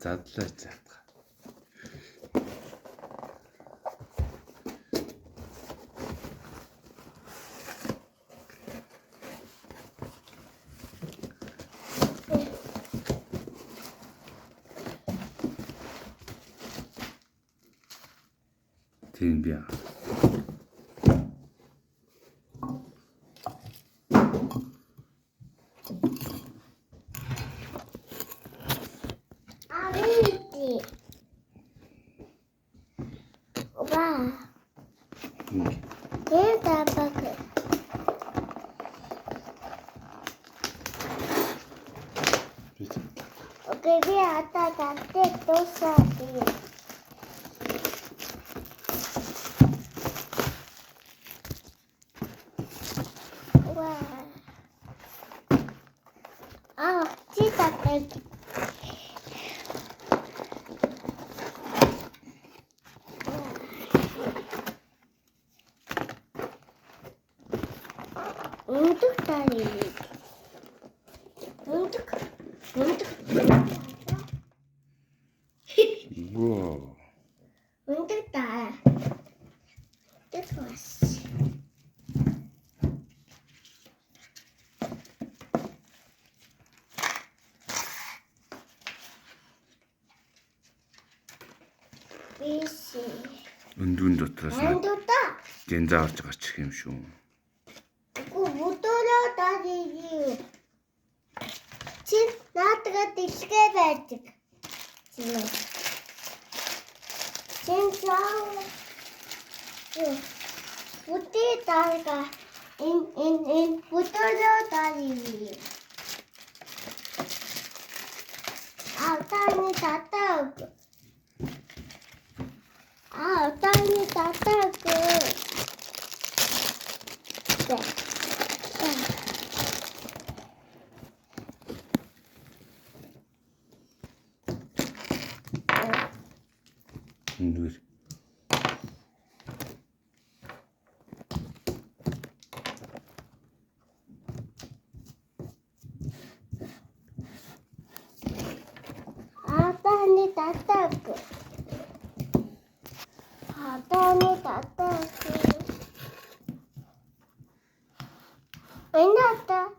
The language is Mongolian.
задлаа заадах. Тийм бия. Окей, вие атакате тосади. Читате. Untuk tadi. Untuk. Wow. Untuk tadi. Dit was. Bisi. Өндүүн дотроос Андута. гензаа орж гарчих юм шүү. Бүдөрөө тадий. Чи наадгаа дэлгээ байдаг. Чин цаа. Бүдээ таага ин бүдөрөө тадий. Таны татаг. Таны татаг. Өндүүр. Таны татаг. Таны татаг. Эната.